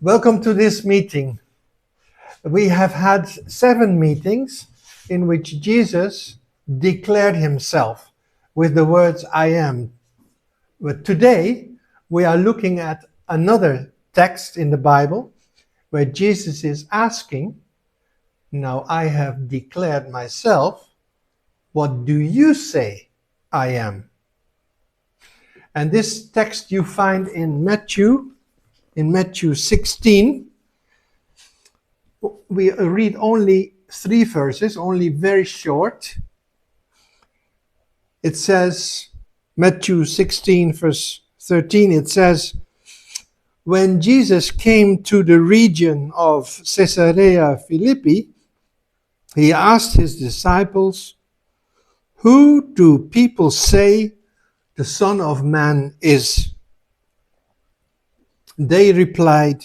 Welcome to this meeting. We have had 7 meetings in which Jesus declared himself with the words, I am. But today we are looking at another text in the Bible where Jesus is asking, now I have declared myself, what do you say I am? And this text you find in Matthew 16. We read only 3 verses, only very short. It says, Matthew 16 verse 13, it says, when Jesus came to the region of Caesarea Philippi, he asked his disciples, who do people say the Son of Man is? They replied,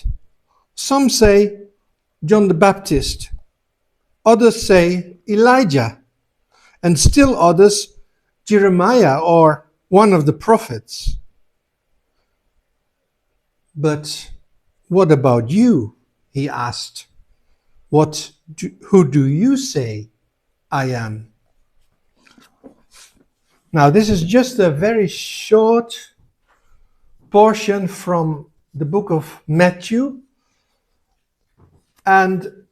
some say John the Baptist, others say Elijah, and still others Jeremiah or one of the prophets. But what about you? He asked. Who do you say I am? Now, this is just a very short portion from the book of Matthew. And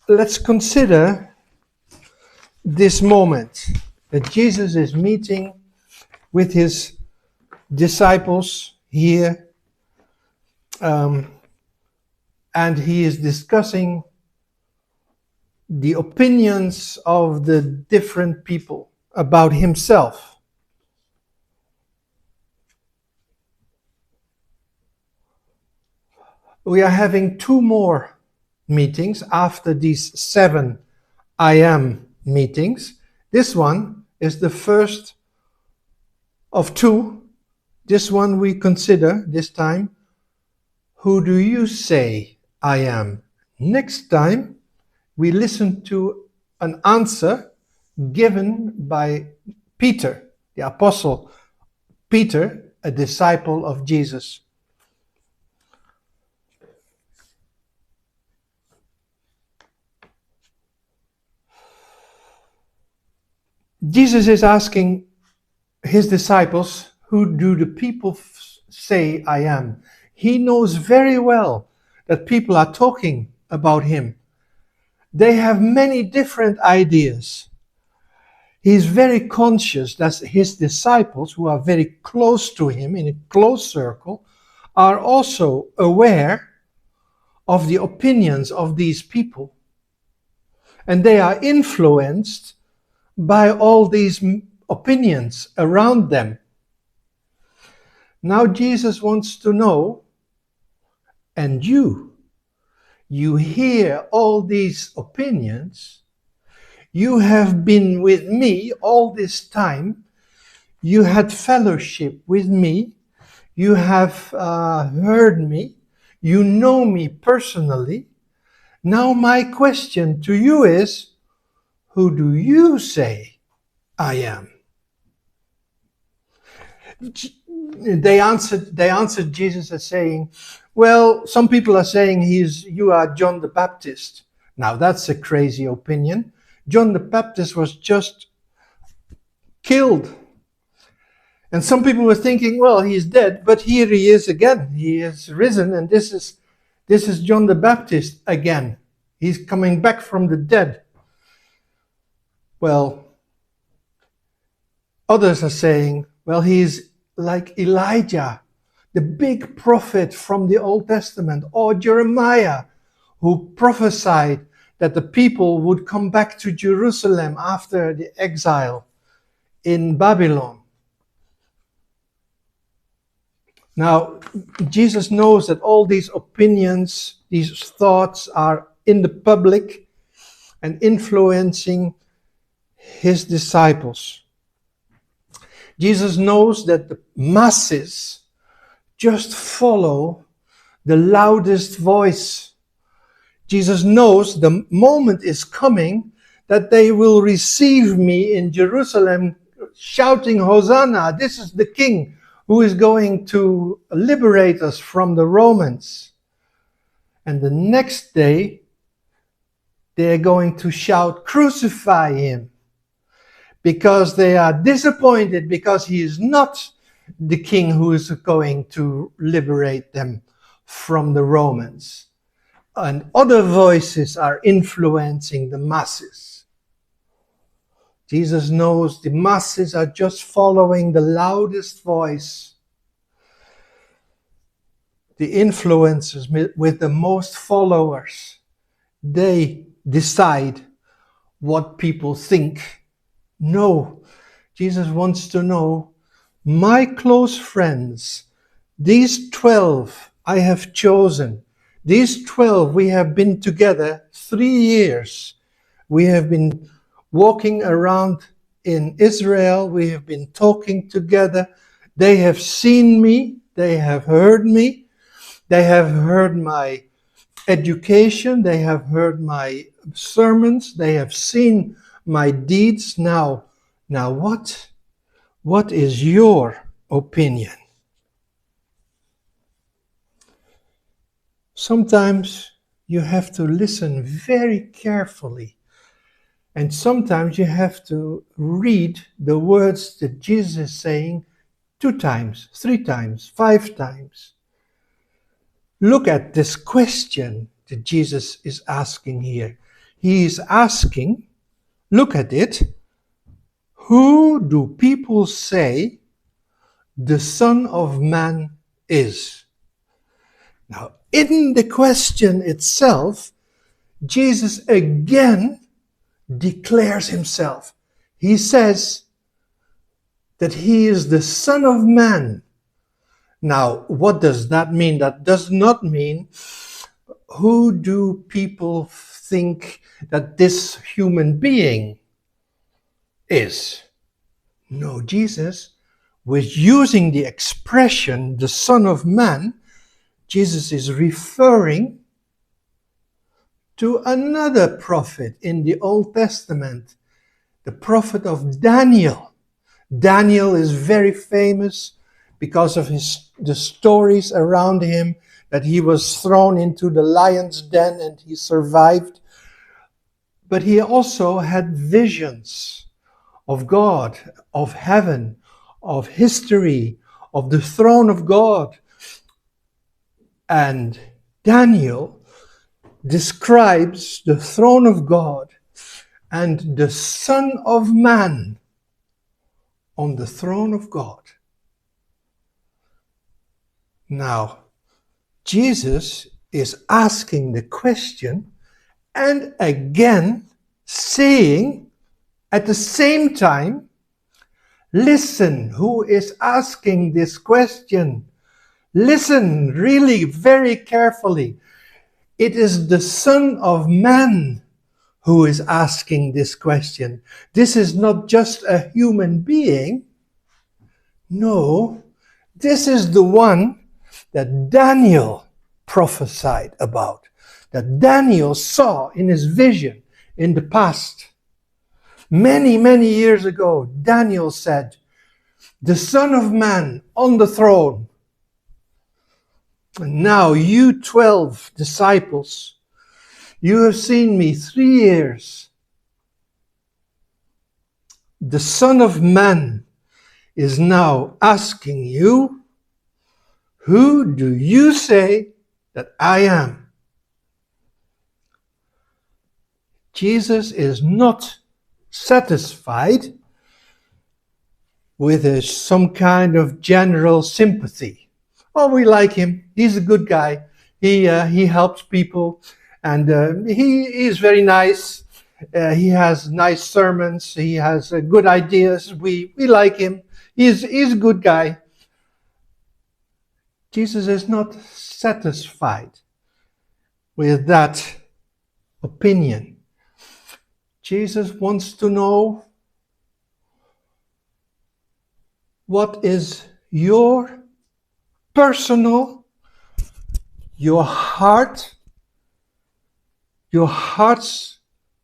let's consider this moment that Jesus is meeting with his disciples here. And he is discussing the opinions of the different people about himself. We are having 2 more meetings after these 7 I am meetings. This one is the first of 2. This one we consider this time, who do you say I am? Next time we listen to an answer given by Peter, the apostle Peter, a disciple of Jesus. Jesus is asking his disciples, who do the people say I am? He knows very well that people are talking about him. They have many different ideas. He's very conscious that his disciples, who are very close to him in a close circle, are also aware of the opinions of these people. And they are influenced by all these opinions around them. Now Jesus wants to know, and you hear all these opinions, you have been with me all this time, you had fellowship with me, you have heard me, you know me personally. Now my question to you is, who do you say I am? They answered Jesus as saying, well, some people are saying you are John the Baptist. Now that's a crazy opinion. John the Baptist was just killed. And some people were thinking, well, he's dead, but here he is again. He is risen, and this is John the Baptist again. He's coming back from the dead. Well, others are saying, well, he's like Elijah, the big prophet from the Old Testament, or Jeremiah, who prophesied that the people would come back to Jerusalem after the exile in Babylon. Now, Jesus knows that all these opinions, these thoughts are in the public and influencing his disciples. Jesus knows that the masses just follow the loudest voice. Jesus knows the moment is coming that they will receive me in Jerusalem shouting, Hosanna, this is the King who is going to liberate us from the Romans. And the next day, they're going to shout, "Crucify him," because they are disappointed because he is not the king who is going to liberate them from the Romans. And other voices are influencing the masses. Jesus knows the masses are just following the loudest voice. The influencers with the most followers, they decide what people think. No, Jesus wants to know, my close friends, these 12 I have chosen, these 12 we have been together 3 years. We have been walking around in Israel, we have been talking together. They have seen me, they have heard me. They have heard my education, they have heard my sermons, they have seen my deeds. Now what? What is your opinion? Sometimes you have to listen very carefully. And sometimes you have to read the words that Jesus is saying 2 times, 3 times, 5 times. Look at this question that Jesus is asking here. He is asking, look at it, who do people say the Son of Man is? Now, in the question itself, Jesus again declares himself. He says that he is the Son of Man. Now, what does that mean? That does not mean who do people think that this human being is. No, Jesus was using the expression the Son of Man. Jesus is referring to another prophet in the Old Testament, the prophet of Daniel. Daniel is very famous because of the stories around him, that he was thrown into the lion's den and he survived. But he also had visions of God, of heaven, of history, of the throne of God. And Daniel describes the throne of God and the Son of Man on the throne of God. Now, Jesus is asking the question and again saying at the same time, listen, who is asking this question? Listen really very carefully. It is the Son of Man who is asking this question. This is not just a human being. No, this is the one that Daniel prophesied about, that Daniel saw in his vision in the past. Many, many years ago, Daniel said, the Son of Man on the throne. And now you 12 disciples, you have seen me 3 years. The Son of Man is now asking you, who do you say that I am? Jesus is not satisfied with some kind of general sympathy. Oh, we like him. He's a good guy. He helps people, and he is very nice. He has nice sermons. He has good ideas. We like him. He's a good guy. Jesus is not satisfied with that opinion. Jesus wants to know, what is your personal, your heart's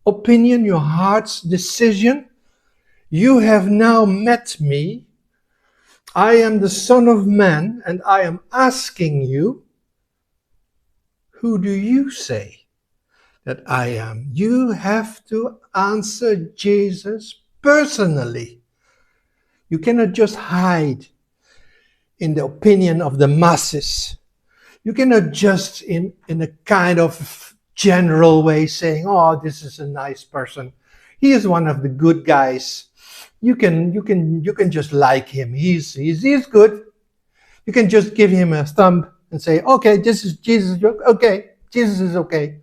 opinion, your heart's decision? You have now met me. I am the Son of Man, and I am asking you, who do you say that I am? You have to answer Jesus personally. You cannot just hide in the opinion of the masses. You cannot just in a kind of general way saying, oh, this is a nice person. He is one of the good guys. You can just like him. He's good. You can just give him a thumb and say, okay, this is Jesus. Okay, Jesus is okay.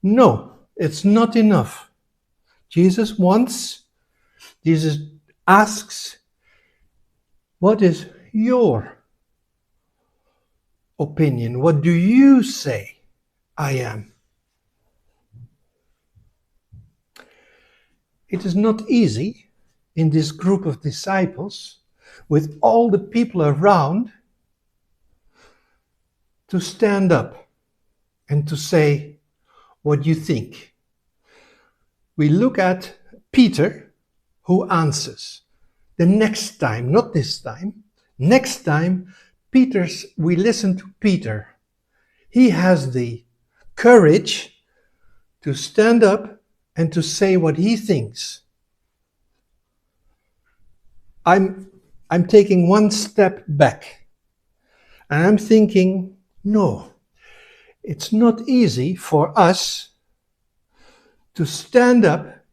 No, it's not enough. Jesus asks, what is your opinion? What do you say I am? It is not easy in this group of disciples, with all the people around, to stand up and to say what you think. We look at Peter, who answers. The next time, not this time, next time, we listen to Peter. He has the courage to stand up and to say what he thinks. I'm taking one step back, and I'm thinking, no, it's not easy for us to stand up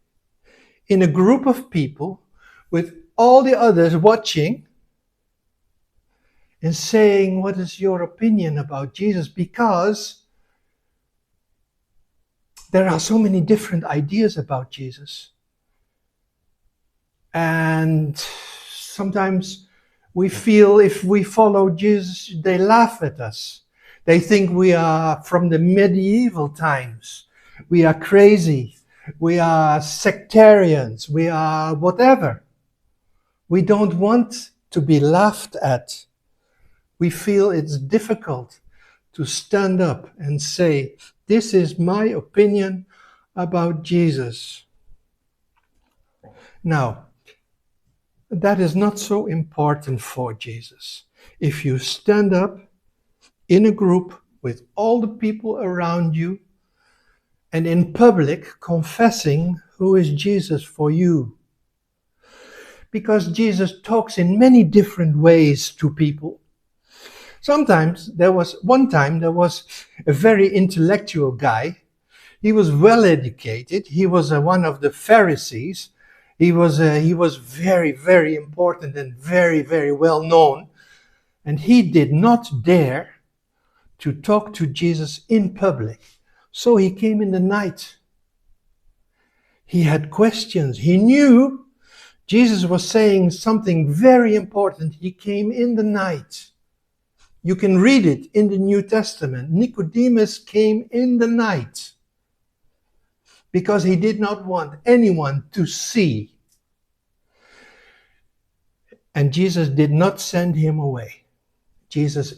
in a group of people with all the others watching and saying, what is your opinion about Jesus? Because there are so many different ideas about Jesus. And sometimes we feel if we follow Jesus, they laugh at us. They think we are from the medieval times. We are crazy. We are sectarians. We are whatever. We don't want to be laughed at. We feel it's difficult to stand up and say, this is my opinion about Jesus. Now, that is not so important for Jesus. If you stand up in a group with all the people around you and in public confessing who is Jesus for you. Because Jesus talks in many different ways to people. Sometimes there was a very intellectual guy. He was well educated. He was one of the Pharisees. He was very, very important and very, very well known. And he did not dare to talk to Jesus in public. So he came in the night. He had questions. He knew Jesus was saying something very important. He came in the night. You can read it in the New Testament. Nicodemus came in the night because he did not want anyone to see. And Jesus did not send him away. Jesus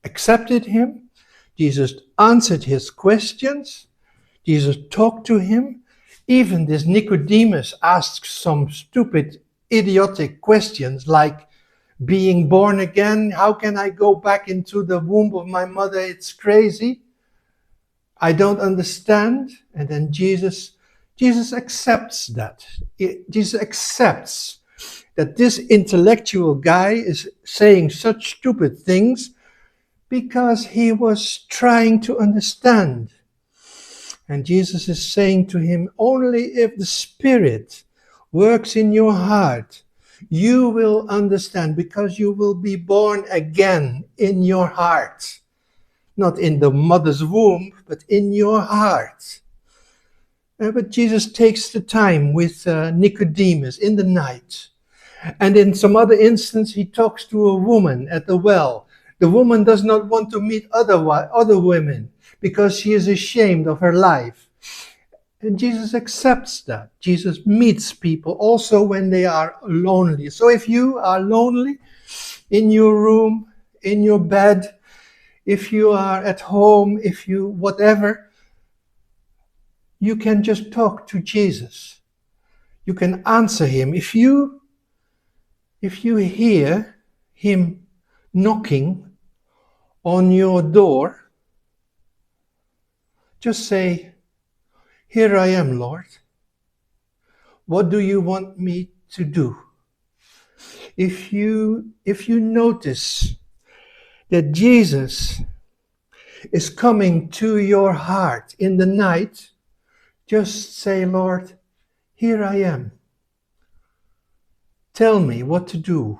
accepted him. Jesus answered his questions. Jesus talked to him. Even this Nicodemus asked some stupid, idiotic questions like, being born again, how can I go back into the womb of my mother? It's crazy. I don't understand. And then Jesus accepts that. Jesus accepts that this intellectual guy is saying such stupid things because he was trying to understand. And Jesus is saying to him, only if the Spirit works in your heart, you will understand, because you will be born again in your heart. Not in the mother's womb, but in your heart. But Jesus takes the time with Nicodemus in the night. And in some other instance, he talks to a woman at the well. The woman does not want to meet other women because she is ashamed of her life. And Jesus accepts that. Jesus meets people also when they are lonely. So if you are lonely in your room, in your bed, if you are at home, if you whatever, you can just talk to Jesus. You can answer him. If you hear him knocking on your door, Just say, "Here I am, Lord. What do you want me to do?" If you notice that Jesus is coming to your heart in the night, just say, "Lord, here I am. Tell me what to do."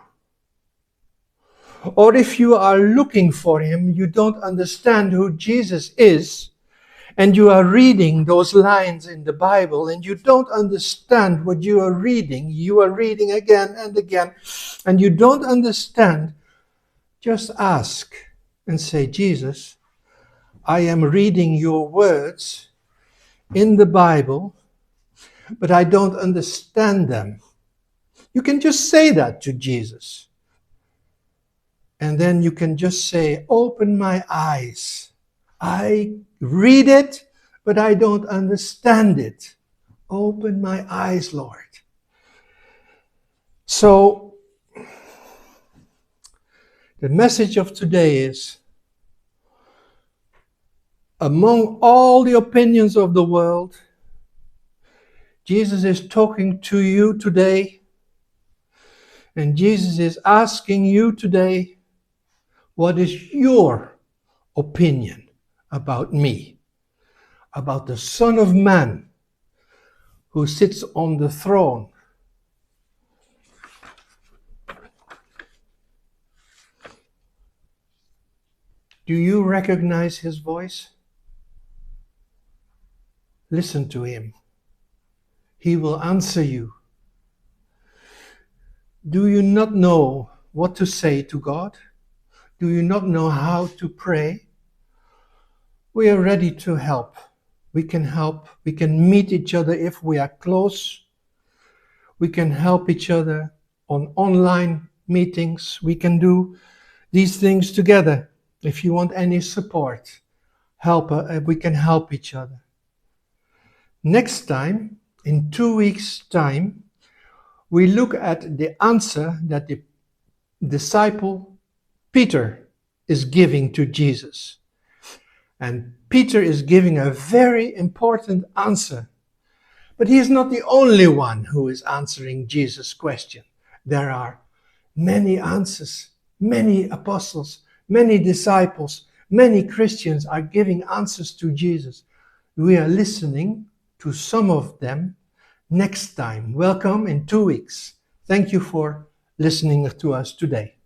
Or if you are looking for him, you don't understand who Jesus is, and you are reading those lines in the Bible and you don't understand what you are reading again and again, and you don't understand, just ask and say, "Jesus, I am reading your words in the Bible, but I don't understand them." You can just say that to Jesus. And then you can just say, "Open my eyes. I read it, but I don't understand it. Open my eyes, Lord." So, the message of today is, among all the opinions of the world, Jesus is talking to you today, and Jesus is asking you today, what is your opinion about me, about the Son of Man who sits on the throne? Do you recognize his voice? Listen to him. He will answer you. Do you not know what to say to God? Do you not know how to pray? We are ready to help. We can help. We can meet each other if we are close. We can help each other on online meetings. We can do these things together. If you want any support, we can help each other. Next time, in 2 weeks' time, we look at the answer that the disciple Peter is giving to Jesus. And Peter is giving a very important answer. But he is not the only one who is answering Jesus' question. There are many answers, many apostles, many disciples, many Christians are giving answers to Jesus. We are listening to some of them next time. Welcome in 2 weeks. Thank you for listening to us today.